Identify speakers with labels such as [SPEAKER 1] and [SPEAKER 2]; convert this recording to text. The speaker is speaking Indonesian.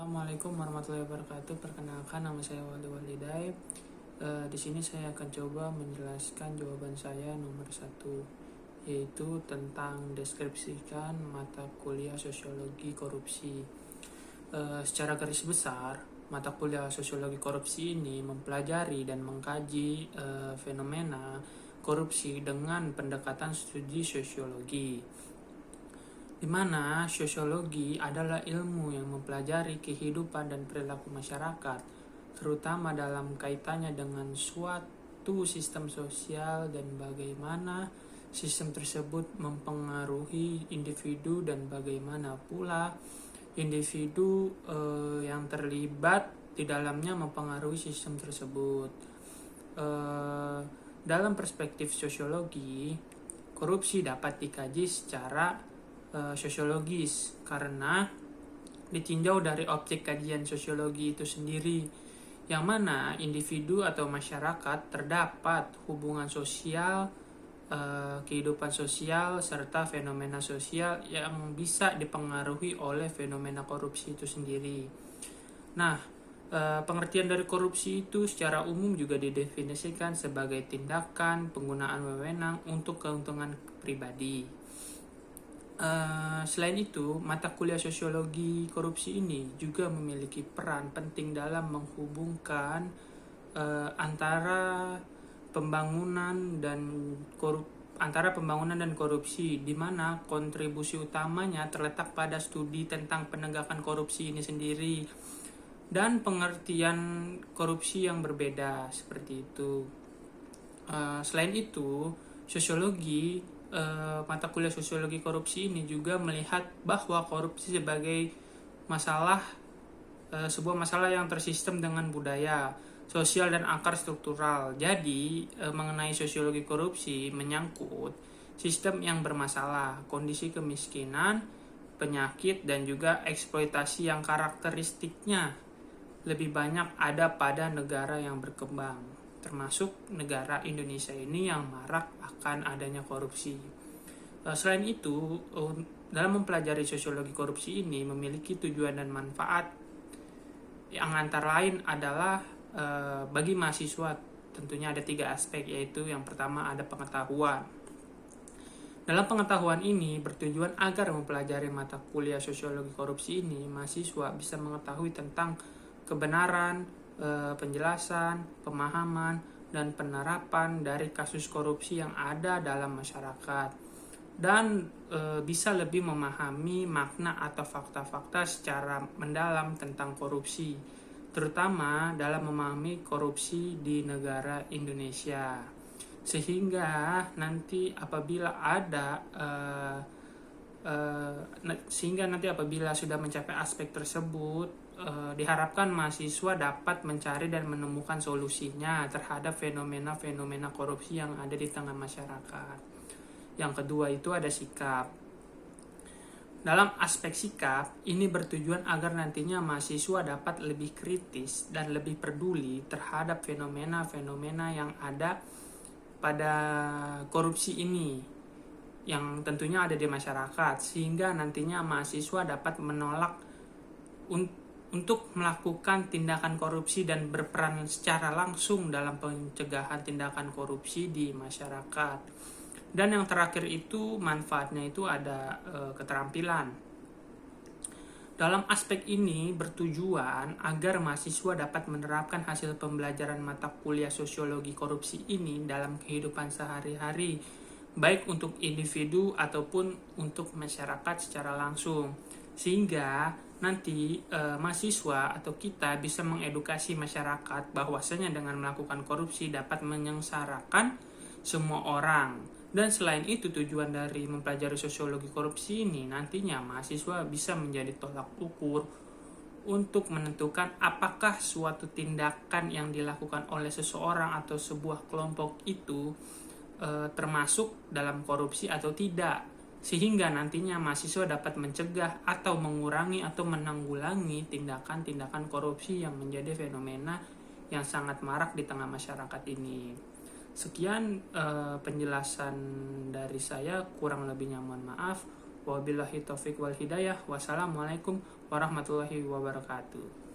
[SPEAKER 1] Assalamualaikum warahmatullahi wabarakatuh. Perkenalkan, nama saya Waldi Walidai. Di sini saya akan coba menjelaskan jawaban saya nomor 1, yaitu tentang deskripsikan mata kuliah sosiologi korupsi. Secara garis besar, mata kuliah sosiologi korupsi ini mempelajari dan mengkaji fenomena korupsi dengan pendekatan studi sosiologi, di mana sosiologi adalah ilmu yang mempelajari kehidupan dan perilaku masyarakat, terutama dalam kaitannya dengan suatu sistem sosial dan bagaimana sistem tersebut mempengaruhi individu dan bagaimana pula individu yang terlibat di dalamnya mempengaruhi sistem tersebut. Dalam perspektif sosiologi, korupsi dapat dikaji secara sosiologis karena ditinjau dari objek kajian sosiologi itu sendiri, yang mana individu atau masyarakat terdapat hubungan sosial, kehidupan sosial, serta fenomena sosial yang bisa dipengaruhi oleh fenomena korupsi itu sendiri. Nah, pengertian dari korupsi itu secara umum juga didefinisikan sebagai tindakan penggunaan wewenang untuk keuntungan pribadi. Selain itu, mata kuliah sosiologi korupsi ini juga memiliki peran penting dalam menghubungkan antara pembangunan dan korupsi, di mana kontribusi utamanya terletak pada studi tentang penegakan korupsi ini sendiri dan pengertian korupsi yang berbeda seperti itu. Selain itu, mata kuliah sosiologi korupsi ini juga melihat bahwa korupsi sebagai sebuah masalah yang tersistem dengan budaya, sosial, dan akar struktural. Jadi, mengenai sosiologi korupsi menyangkut sistem yang bermasalah, kondisi kemiskinan, penyakit, dan juga eksploitasi yang karakteristiknya lebih banyak ada pada negara yang berkembang, termasuk negara Indonesia ini yang marak akan adanya korupsi. Selain itu, dalam mempelajari sosiologi korupsi ini memiliki tujuan dan manfaat yang antara lain adalah bagi mahasiswa tentunya ada 3 aspek, yaitu yang pertama ada pengetahuan. Dalam pengetahuan ini bertujuan agar mempelajari mata kuliah sosiologi korupsi ini, mahasiswa bisa mengetahui tentang kebenaran, penjelasan, pemahaman, dan penerapan dari kasus korupsi yang ada dalam masyarakat, dan bisa lebih memahami makna atau fakta-fakta secara mendalam tentang korupsi, terutama dalam memahami korupsi di negara Indonesia, sehingga nanti apabila sudah mencapai aspek tersebut, diharapkan mahasiswa dapat mencari dan menemukan solusinya terhadap fenomena-fenomena korupsi yang ada di tengah masyarakat. Yang kedua itu ada sikap. Dalam aspek sikap, ini bertujuan agar nantinya mahasiswa dapat lebih kritis dan lebih peduli terhadap fenomena-fenomena yang ada pada korupsi ini, yang tentunya ada di masyarakat, sehingga nantinya mahasiswa dapat menolak untuk melakukan tindakan korupsi dan berperan secara langsung dalam pencegahan tindakan korupsi di masyarakat. Dan yang terakhir itu manfaatnya itu ada keterampilan. Dalam aspek ini bertujuan agar mahasiswa dapat menerapkan hasil pembelajaran mata kuliah sosiologi korupsi ini dalam kehidupan sehari-hari, baik untuk individu ataupun untuk masyarakat secara langsung, sehingga nanti mahasiswa atau kita bisa mengedukasi masyarakat bahwasanya dengan melakukan korupsi dapat menyengsarakan semua orang. Dan selain itu, tujuan dari mempelajari sosiologi korupsi ini nantinya mahasiswa bisa menjadi tolak ukur untuk menentukan apakah suatu tindakan yang dilakukan oleh seseorang atau sebuah kelompok itu termasuk dalam korupsi atau tidak, sehingga nantinya mahasiswa dapat mencegah atau mengurangi atau menanggulangi tindakan-tindakan korupsi yang menjadi fenomena yang sangat marak di tengah masyarakat ini. Sekian penjelasan dari saya, kurang lebihnya mohon maaf. Wabillahi taufik wal hidayah. Wassalamualaikum warahmatullahi wabarakatuh.